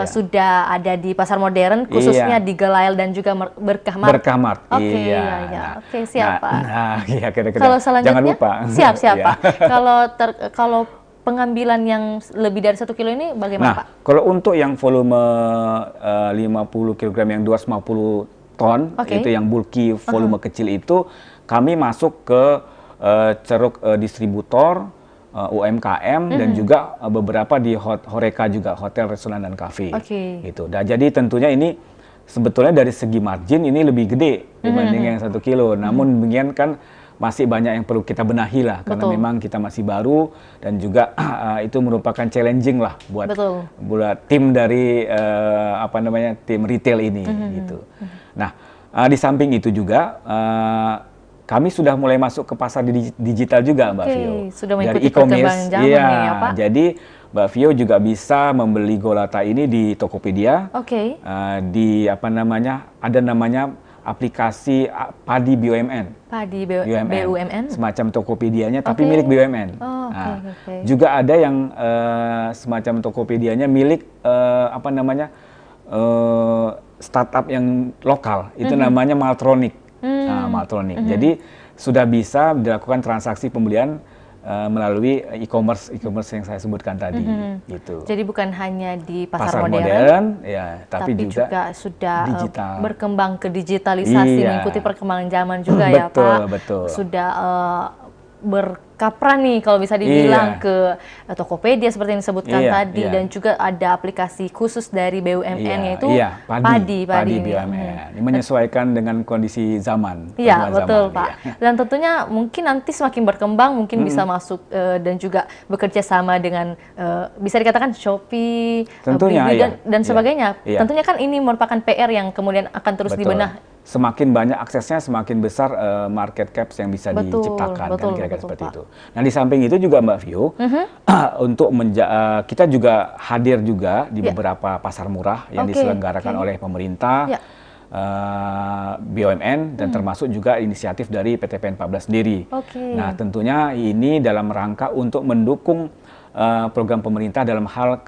sudah ada di pasar modern, khususnya di Gelail dan juga Berkah Mart. Berkah Mart. Siap Pak. Kira-kira. Kalau selanjutnya, jangan lupa. Siap Pak. Kalau pengambilan yang lebih dari 1 kilo ini bagaimana Pak? Kalau untuk yang volume 50 kg yang 250 ton, itu yang bulky volume kecil itu, kami masuk ke ceruk distributor, UMKM dan juga beberapa di HoReCa juga, hotel, restoran dan kafe. Gitu. Dan jadi tentunya ini sebetulnya dari segi margin ini lebih gede dibanding yang 1 kilo. Namun demikian kan masih banyak yang perlu kita benahi lah, karena memang kita masih baru dan juga itu merupakan challenging lah buat tim dari tim retail ini gitu. Nah, di samping itu juga kami sudah mulai masuk ke pasar digital juga, Mbak Vio. Sudah mengikuti perkembangan zaman ya, Pak. Jadi Mbak Vio juga bisa membeli Golata ini di Tokopedia. Di ada namanya aplikasi Padi BUMN. Padi BUMN. Semacam Tokopedianya tapi milik BUMN. Juga ada yang semacam Tokopedianya milik startup yang lokal. Itu namanya Maltronic. Maltronic. Jadi sudah bisa dilakukan transaksi pembelian melalui e-commerce yang saya sebutkan tadi. Gitu. Jadi bukan hanya di pasar modern, tapi juga sudah digital. Berkembang ke digitalisasi, mengikuti perkembangan zaman juga ya Pak. Betul. Sudah berkaprah nih kalau bisa dibilang ke Tokopedia seperti yang disebutkan tadi, dan juga ada aplikasi khusus dari BUMN yaitu Padi BUMN. Menyesuaikan dengan kondisi zaman. Betul Pak. Dan tentunya mungkin nanti semakin berkembang mungkin bisa masuk dan juga bekerja sama dengan bisa dikatakan Shopee, tentunya, dan sebagainya. Tentunya kan ini merupakan PR yang kemudian akan terus dibenah. Semakin banyak aksesnya, semakin besar market caps yang bisa diciptakan, kan kira-kira seperti itu. Nah, di samping itu juga Mbak Vio, untuk kita juga hadir juga di beberapa pasar murah yang diselenggarakan oleh pemerintah. BUMN dan termasuk juga inisiatif dari PTPN 14 sendiri. Nah, tentunya ini dalam rangka untuk mendukung program pemerintah dalam hal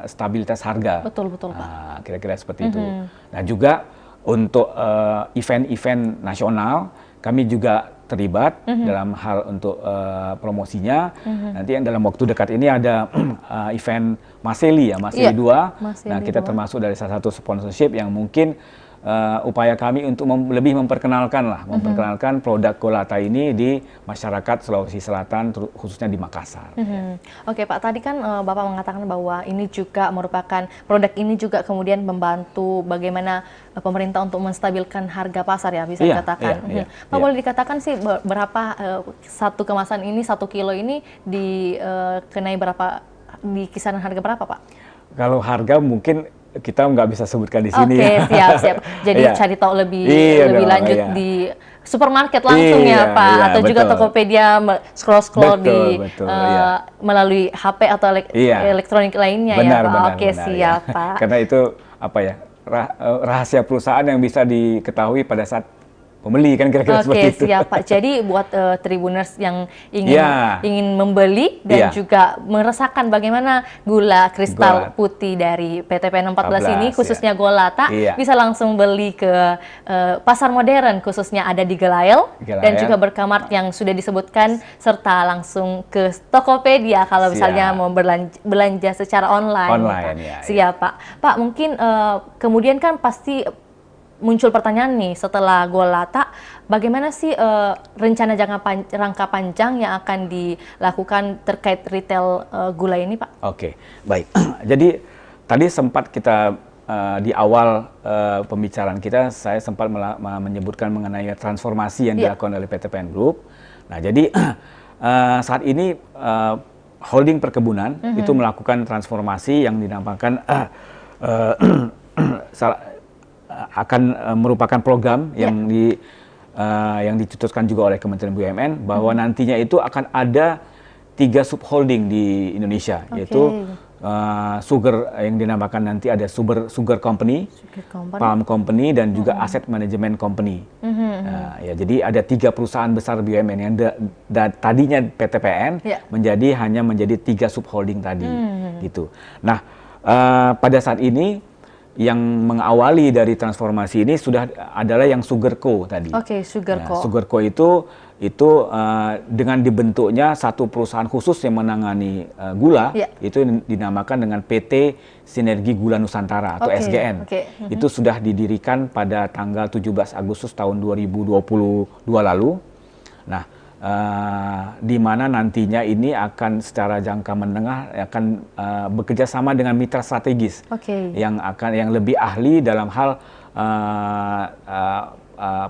stabilitas harga. Betul, Pak. Kira-kira seperti itu. Nah, juga untuk event-event nasional, kami juga terlibat dalam hal untuk promosinya. Nanti yang dalam waktu dekat ini ada event Maseli ya, Maseli 2. Nah, kita termasuk dari salah satu sponsorship yang mungkin upaya kami untuk lebih memperkenalkan produk Golata ini di masyarakat Sulawesi Selatan, khususnya di Makassar. Oke Pak, tadi kan Bapak mengatakan bahwa ini juga merupakan produk ini juga kemudian membantu bagaimana pemerintah untuk menstabilkan harga pasar ya, bisa dikatakan. Pak, boleh dikatakan sih berapa satu kemasan ini, 1 kilo ini dikenai berapa, di kisaran harga berapa Pak? Kalau harga mungkin kita nggak bisa sebutkan di sini. Oke, siap. Jadi cari tahu lebih lanjut di supermarket langsung ya Pak, atau juga Tokopedia, scroll di melalui HP atau elektronik lainnya ya Pak. Oke, siap Pak. Karena itu rahasia perusahaan yang bisa diketahui pada saat pembeli, kan kira-kira seperti itu. Oke, siap Pak. Jadi buat Tribuners yang ingin membeli dan juga merasakan bagaimana gula kristal putih dari PTPN 14 ini, khususnya Golata, bisa langsung beli ke pasar modern, khususnya ada di Gelael dan juga Berkamart yang sudah disebutkan, serta langsung ke Tokopedia kalau misalnya mau belanja secara online. Siap Pak. Pak, mungkin kemudian kan pasti muncul pertanyaan nih setelah Golata, bagaimana sih rencana jangka panjang yang akan dilakukan terkait retail gula ini, Pak? Oke, baik. Jadi tadi sempat kita di awal pembicaraan kita, saya sempat menyebutkan mengenai transformasi yang dilakukan oleh PTPN Group. Nah, jadi saat ini holding perkebunan itu melakukan transformasi yang dinamakan akan merupakan program yang dicetuskan juga oleh Kementerian BUMN, bahwa nantinya itu akan ada 3 subholding di Indonesia, yaitu sugar yang dinamakan nanti ada sugar company, palm company, dan juga asset management company. Jadi ada 3 perusahaan besar BUMN yang tadinya PTPN hanya menjadi 3 subholding tadi, gitu. Nah, pada saat ini yang mengawali dari transformasi ini adalah yang Sugarco tadi. Sugarco. Sugarco itu dengan dibentuknya satu perusahaan khusus yang menangani gula, itu dinamakan dengan PT Sinergi Gula Nusantara atau SGN. Itu sudah didirikan pada tanggal 17 Agustus tahun 2022 lalu. Nah, di mana nantinya ini akan secara jangka menengah akan bekerja sama dengan mitra strategis yang lebih ahli dalam hal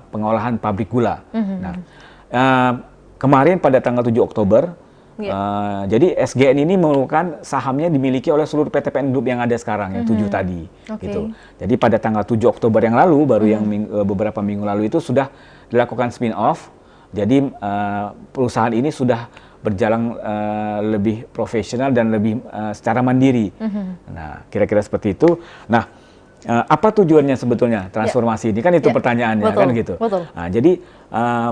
pengolahan pabrik gula. Nah, kemarin pada tanggal 7 Oktober, jadi SGN ini merupakan sahamnya dimiliki oleh seluruh PTPN Group yang ada sekarang, yang 7 tadi. Gitu. Jadi pada tanggal 7 Oktober yang lalu, baru yang beberapa minggu lalu itu sudah dilakukan spin-off. Jadi perusahaan ini sudah berjalan lebih profesional dan lebih secara mandiri. Nah, kira-kira seperti itu. Nah, apa tujuannya sebetulnya transformasi ini? Kan itu pertanyaannya, kan gitu. Nah, jadi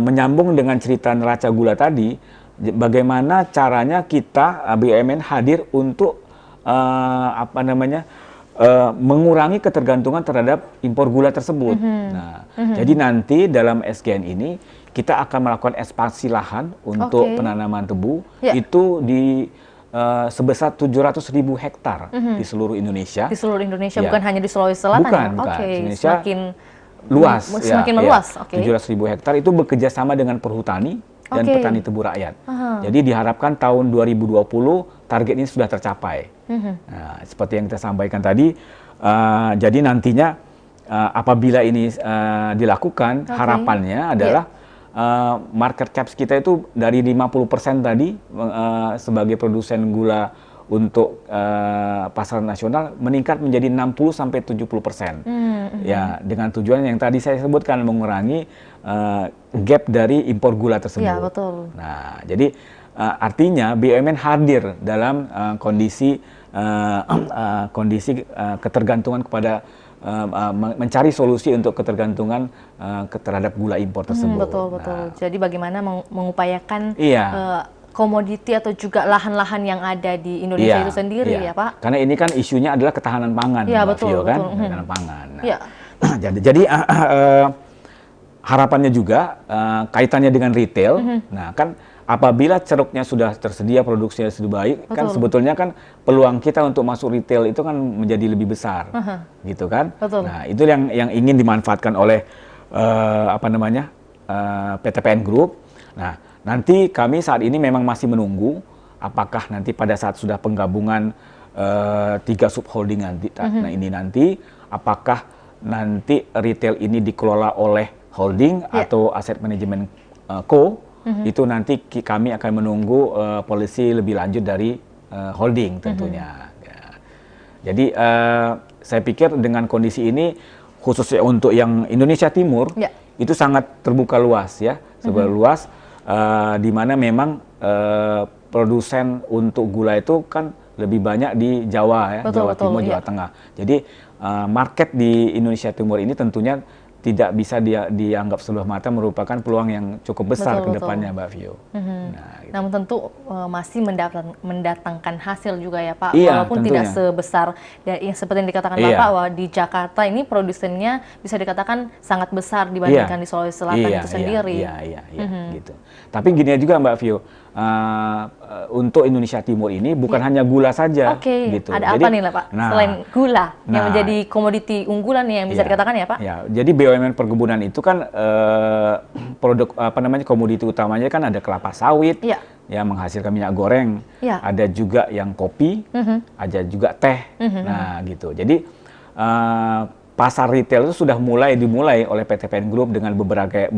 menyambung dengan cerita neraca gula tadi, bagaimana caranya kita BUMN hadir untuk mengurangi ketergantungan terhadap impor gula tersebut. Nah, jadi nanti dalam SGN ini kita akan melakukan ekspansi lahan untuk penanaman tebu itu di sebesar 700.000 hektar di seluruh Indonesia. Di seluruh Indonesia, bukan hanya di Sulawesi Selatan. Bukan. Indonesia semakin luas. Semakin meluas. 700.000 hektar itu bekerja sama dengan perhutani dan petani tebu rakyat. Jadi diharapkan tahun 2020 target ini sudah tercapai. Nah, seperti yang kita sampaikan tadi, jadi nantinya apabila ini dilakukan, harapannya adalah market caps kita itu dari 50% tadi sebagai produsen gula untuk pasar nasional meningkat menjadi 60-70%. Ya, dengan tujuan yang tadi saya sebutkan, mengurangi gap dari impor gula tersebut. Ya, betul. Nah, jadi artinya BUMN hadir dalam kondisi ketergantungan kepada mencari solusi untuk ketergantungan terhadap gula impor tersebut. Betul. Jadi bagaimana mengupayakan iya. Komoditi atau juga lahan-lahan yang ada di Indonesia itu sendiri ya Pak? Karena ini kan isunya adalah ketahanan pangan, Mbak Vio, kan? Ketahanan pangan. Nah, jadi harapannya juga kaitannya dengan retail. Nah, kan apabila ceruknya sudah tersedia, produksinya sudah baik, kan sebetulnya kan peluang kita untuk masuk retail itu kan menjadi lebih besar, gitu kan? Nah, itu yang ingin dimanfaatkan oleh PTPN Group. Nah, nanti kami saat ini memang masih menunggu apakah nanti pada saat sudah penggabungan 3 subholding nanti, apakah nanti retail ini dikelola oleh holding atau aset manajemen co, itu nanti kami akan menunggu polisi lebih lanjut dari holding tentunya. Jadi saya pikir dengan kondisi ini khususnya untuk yang Indonesia Timur itu sangat terbuka luas ya, luas. Di mana memang produsen untuk gula itu kan lebih banyak di Jawa ya, Jawa Timur, Jawa Tengah. Jadi market di Indonesia Timur ini tentunya tidak bisa dianggap sebelah mata, merupakan peluang yang cukup besar ke depannya, Mbak Vio. Nah, gitu. Namun tentu masih mendatangkan hasil juga ya Pak, tentunya. walaupun tidak sebesar yang seperti yang dikatakan Bapak, bahwa di Jakarta ini produsennya bisa dikatakan sangat besar dibandingkan di Sulawesi Selatan itu sendiri. Gitu. Tapi gini juga Mbak Vio, untuk Indonesia Timur ini bukan hanya gula saja. Gitu. Ada apa nih lah Pak, selain gula yang menjadi komoditi unggulan nih yang bisa dikatakan ya Pak? Jadi BUMN perkebunan itu kan produk komoditi utamanya kan ada kelapa sawit, yang menghasilkan minyak goreng, ada juga yang kopi, ada juga teh. Nah, gitu. Jadi pasar retail itu sudah dimulai oleh PTPN Group dengan beberapa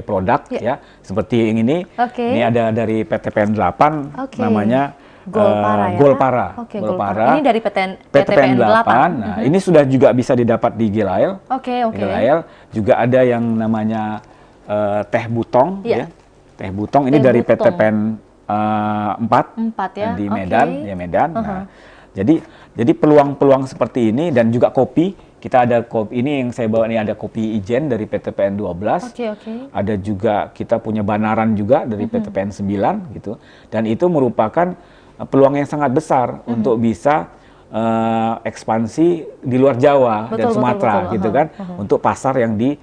produk ya, seperti yang ini. Ini ada dari PTPN 8 namanya Golpara. Ini dari PTPN 8. Nah, ini sudah juga bisa didapat di Gilael. Gilael juga ada yang namanya teh butong ya. Teh butong ini dari PTPN 4 di Medan, Medan. Nah, jadi peluang-peluang seperti ini dan juga kopi. Kita ada kopi ini yang saya bawa ini, ada kopi Ijen dari PTPN 12. Ada juga kita punya Banaran juga dari PTPN 9 gitu. Dan itu merupakan peluang yang sangat besar untuk bisa ekspansi di luar Jawa dan Sumatera gitu kan, untuk pasar yang di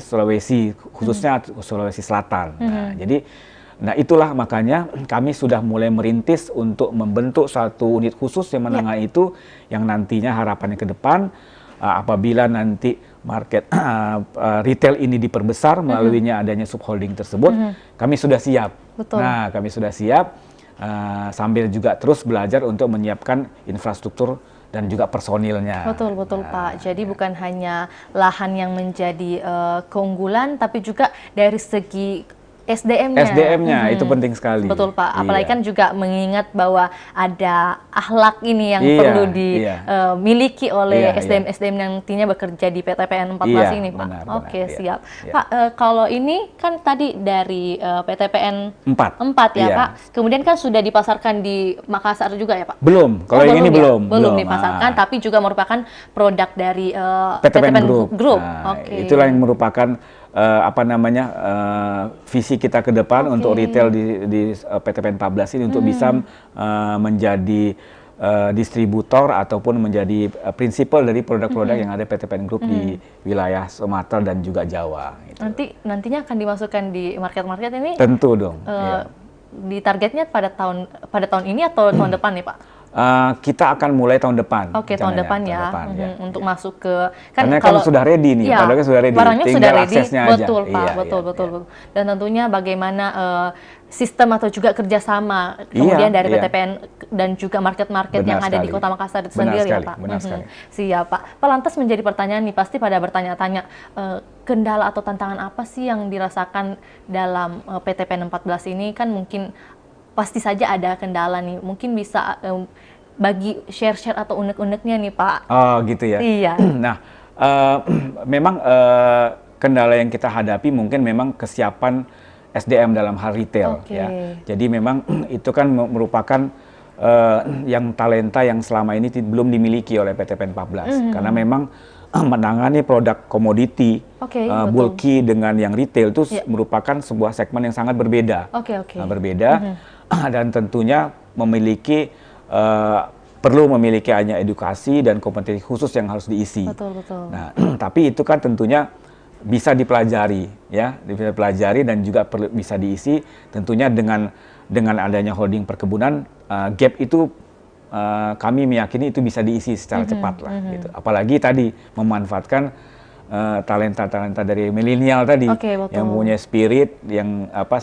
Sulawesi, khususnya Sulawesi Selatan. Nah, itulah makanya kami sudah mulai merintis untuk membentuk satu unit khusus yang menangani itu, yang nantinya harapannya ke depan apabila nanti market retail ini diperbesar melaluinya adanya subholding tersebut, kami sudah siap. Nah, kami sudah siap sambil juga terus belajar untuk menyiapkan infrastruktur dan juga personilnya. Betul Pak. Jadi bukan hanya lahan yang menjadi keunggulan, tapi juga dari segi SDM-nya itu penting sekali. Betul Pak, apalagi kan juga mengingat bahwa ada akhlak ini yang perlu dimiliki oleh SDM-SDM yang nantinya bekerja di PTPN 14 ini Pak. Siap. Pak, kalau ini kan tadi dari PTPN 4 ya Pak, kemudian kan sudah dipasarkan di Makassar juga ya Pak? Belum, kalau yang ini belum. Belum dipasarkan, tapi juga merupakan produk dari PTPN Group. Itulah yang merupakan visi kita ke depan untuk retail di PTPN 14 ini, untuk bisa menjadi distributor ataupun menjadi prinsipal dari produk-produk yang ada PTPN Group di wilayah Sumatera dan juga Jawa. Gitu. Nantinya akan dimasukkan di market-market ini? Tentu dong. Di targetnya pada tahun ini atau tahun depan nih Pak? Kita akan mulai tahun depan. Tahun depan ya. Untuk masuk ke karena kalau sudah ready nih, produknya sudah ready, barangnya tinggal sudah ready, aksesnya betul aja. Pak, betul. Dan tentunya bagaimana sistem atau juga kerjasama kemudian dari PTPN dan juga market-market yang ada di Kota Makassar itu sendiri ya Pak. Siap Pak. Pak, lantas menjadi pertanyaan nih, pasti pada bertanya-tanya kendala atau tantangan apa sih yang dirasakan dalam PTPN 14 ini, kan mungkin pasti saja ada kendala nih, mungkin bisa bagi share-share atau unek-uneknya nih Pak. Oh gitu ya. Iya. Nah, memang kendala yang kita hadapi mungkin memang kesiapan SDM dalam hal retail ya. Jadi memang itu kan merupakan yang talenta yang selama ini belum dimiliki oleh PT PEN 14 karena memang menangani produk komoditi bulky dengan yang retail itu merupakan sebuah segmen yang sangat berbeda. Berbeda dan tentunya memiliki perlu memiliki hanya edukasi dan kompetensi khusus yang harus diisi. Nah, tapi itu kan tentunya bisa dipelajari, ya, bisa dipelajari dan juga bisa diisi. Tentunya dengan adanya holding perkebunan, gap itu kami meyakini itu bisa diisi secara cepat lah. Gitu. Apalagi tadi memanfaatkan talenta-talenta dari milenial tadi yang punya spirit,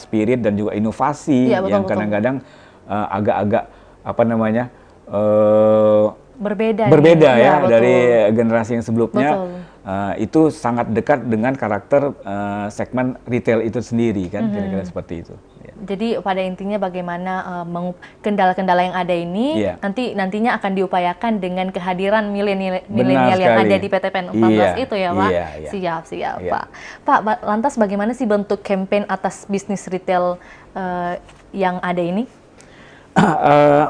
spirit dan juga inovasi yang kadang-kadang agak-agak berbeda ya dari generasi yang sebelumnya. Itu sangat dekat dengan karakter segmen retail itu sendiri kan, kira-kira seperti itu. Jadi pada intinya bagaimana kendala-kendala yang ada ini nantinya akan diupayakan dengan kehadiran milenial yang ada di PT PEN 14 itu ya Pak? Siap Pak. Pak, lantas bagaimana sih bentuk campaign atas bisnis retail yang ada ini?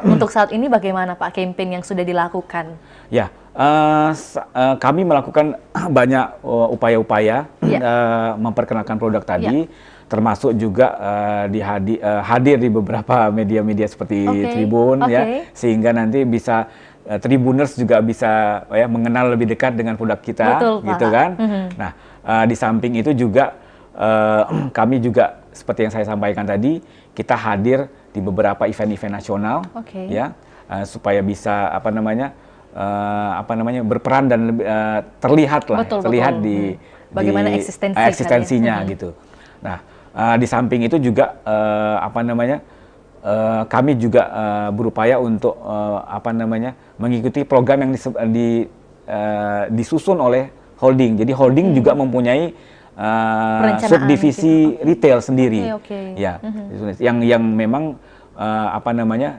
Untuk saat ini bagaimana Pak campaign yang sudah dilakukan? Ya, kami melakukan banyak upaya-upaya memperkenalkan produk tadi, termasuk juga hadir di beberapa media-media seperti Tribun, ya, sehingga nanti bisa Tribuners juga bisa mengenal lebih dekat dengan produk kita, gitu kan? Nah, di samping itu juga kami juga seperti yang saya sampaikan tadi, kita hadir di beberapa event-event nasional, ya, supaya bisa berperan dan terlihat lah, terlihat di bagaimana eksistensinya gitu. Nah, di samping itu juga kami juga berupaya untuk mengikuti program yang disusun oleh holding. Jadi holding juga mempunyai subdivisi retail sendiri, ya, yang memang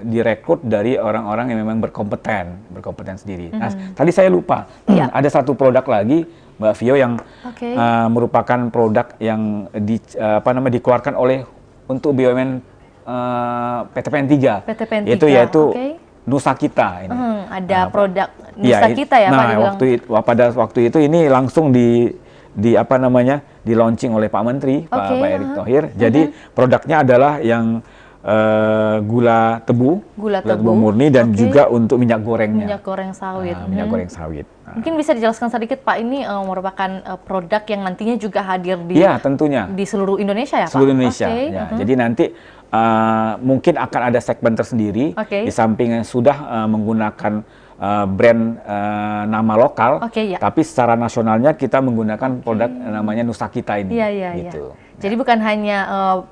direkrut dari orang-orang yang memang berkompeten sendiri. Nah, tadi saya lupa, ada satu produk lagi, Mbak Vio, yang merupakan produk yang dikeluarkan oleh untuk BUMN PT PEN 3, yaitu Nusa Kita ini. Ada produk Nusa Kita ya Pak? Nah, pada waktu itu ini langsung di launching oleh Pak Menteri, Pak Erick Thohir. Jadi produknya adalah yang gula tebu murni dan juga untuk minyak gorengnya. Minyak goreng sawit. Minyak goreng sawit. Mungkin bisa dijelaskan sedikit Pak, ini merupakan produk yang nantinya juga hadir tentunya di seluruh Indonesia ya Pak? Seluruh Indonesia. Jadi nanti mungkin akan ada segmen tersendiri di samping sudah menggunakan brand nama lokal, tapi secara nasionalnya kita menggunakan produk namanya Nusa Kita ini. Gitu. Jadi bukan hanya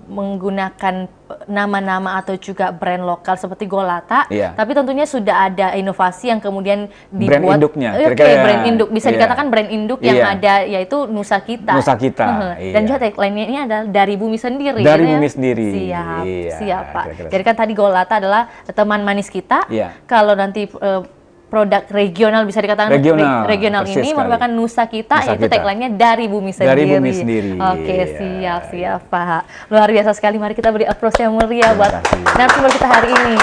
menggunakan nama-nama atau juga brand lokal seperti Golata, tapi tentunya sudah ada inovasi yang kemudian dibuat. Brand induknya. Brand induk, bisa dikatakan brand induk yang ada, yaitu Nusa Kita. Nusa Kita. Dan juga tagline-nya ini adalah dari bumi sendiri. Dari bumi sendiri. Siap Pak. Jadi kan tadi Golata adalah teman manis kita. Kalau nanti produk regional, bisa dikatakan regional ini merupakan Nusa Kita, yaitu tagline-nya dari bumi sendiri. Dari bumi sendiri. Siap Pak. Luar biasa sekali. Mari kita beri applause yang mulia buat narasumber kita hari ini.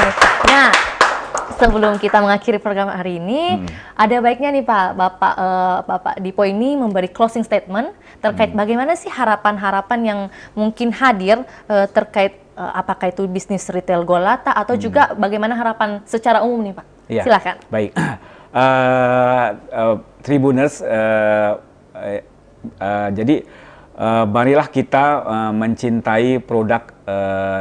Nah, sebelum kita mengakhiri program hari ini, ada baiknya nih Pak, Bapak Dipo ini memberi closing statement terkait bagaimana sih harapan-harapan yang mungkin hadir terkait apakah itu bisnis retail Golata atau juga bagaimana harapan secara umum nih Pak. Silakan. Baik, Tribuners, jadi marilah kita mencintai produk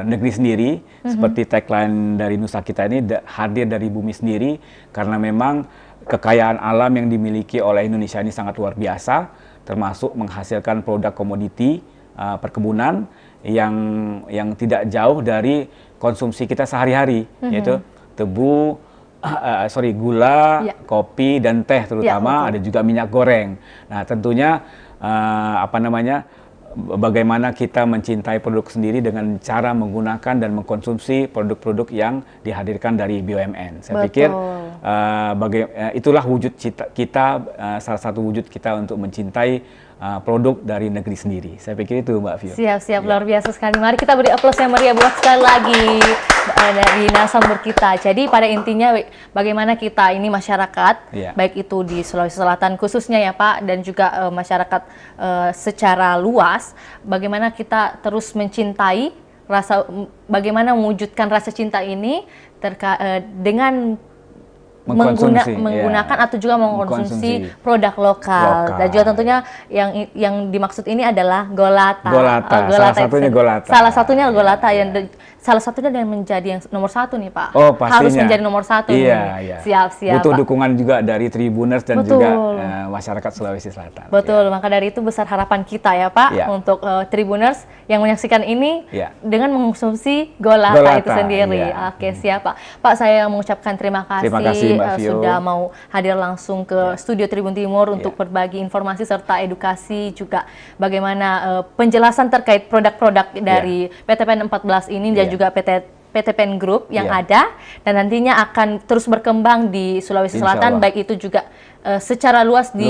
negeri sendiri, seperti tagline dari Nusa Kita ini, hadir dari bumi sendiri, karena memang kekayaan alam yang dimiliki oleh Indonesia ini sangat luar biasa, termasuk menghasilkan produk komoditi perkebunan yang tidak jauh dari konsumsi kita sehari-hari, yaitu tebu, gula, kopi dan teh terutama, ada juga minyak goreng. Nah, tentunya bagaimana kita mencintai produk sendiri dengan cara menggunakan dan mengkonsumsi produk-produk yang dihadirkan dari BUMN. Saya pikir itulah wujud kita, salah satu wujud kita untuk mencintai produk dari negeri sendiri. Saya pikir itu, Mbak Vio. Siap-siap, luar biasa sekali. Mari kita beri aplaus yang meriah buat sekali lagi dari narasumber kita. Jadi pada intinya bagaimana kita ini masyarakat, baik itu di Sulawesi Selatan khususnya ya Pak, dan juga masyarakat secara luas, bagaimana kita terus mencintai bagaimana mewujudkan rasa cinta ini dengan menggunakan atau juga mengkonsumsi produk lokal. Dan juga tentunya yang dimaksud ini adalah Golata. Salah satunya Golata. Salah satunya Golata salah satunya yang menjadi yang nomor 1 nih Pak. Oh, pastinya. Harus menjadi nomor 1 nih. Iya. Siap-siap. Butuh dukungan juga dari Tribuners dan juga masyarakat Sulawesi Selatan. Betul, maka dari itu besar harapan kita ya Pak untuk Tribuners yang menyaksikan ini dengan mengkonsumsi Golata itu sendiri. Oke, siap Pak. Pak, saya mengucapkan terima kasih sudah mau hadir langsung ke studio Tribun Timur untuk berbagi informasi serta edukasi juga bagaimana penjelasan terkait produk-produk dari PTPN 14 ini dan juga PTPN Group yang ada dan nantinya akan terus berkembang di Sulawesi Selatan, baik itu juga secara luas di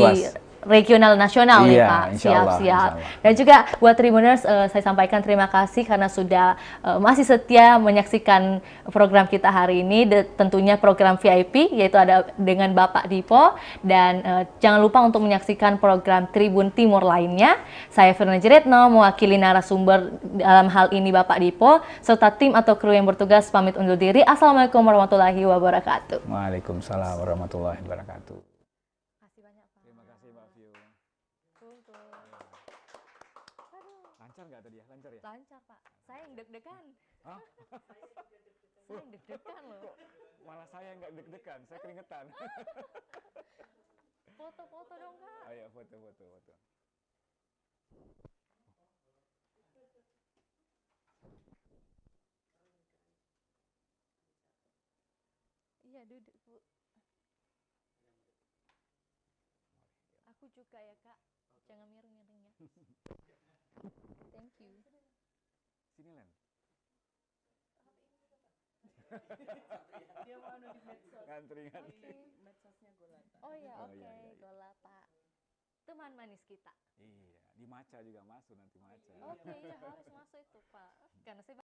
regional nasional nih Pak. Siap-siap. Dan juga buat Tribuners, saya sampaikan terima kasih karena sudah masih setia menyaksikan program kita hari ini, tentunya program VIP yaitu ada dengan Bapak Dipo, dan jangan lupa untuk menyaksikan program Tribun Timur lainnya. Saya Firna Jiretno mewakili narasumber dalam hal ini Bapak Dipo serta tim atau kru yang bertugas pamit undur diri. Assalamualaikum warahmatullahi wabarakatuh. Waalaikumsalam warahmatullahi wabarakatuh. Lancar nggak tadi ya? Lancar ya? Lancar Pak. Saya yang deg-degan. Hah? Saya yang deg-degan loh. Malah saya nggak deg-degan, saya keringetan. Foto-foto dong Kak. Ayo foto. Iya, duduk Bu. Aku juga ya Kak. Jangan miring-miring ya. Thank you. Sini Len. Dia mau di medsos. Ngantri. Medsosnya Golata. Oh ya, oke. Golata. Teman manis kita. Iya, di Maca juga masuk nanti Maca. Oke, iya harus masuk itu Pak. Karena saya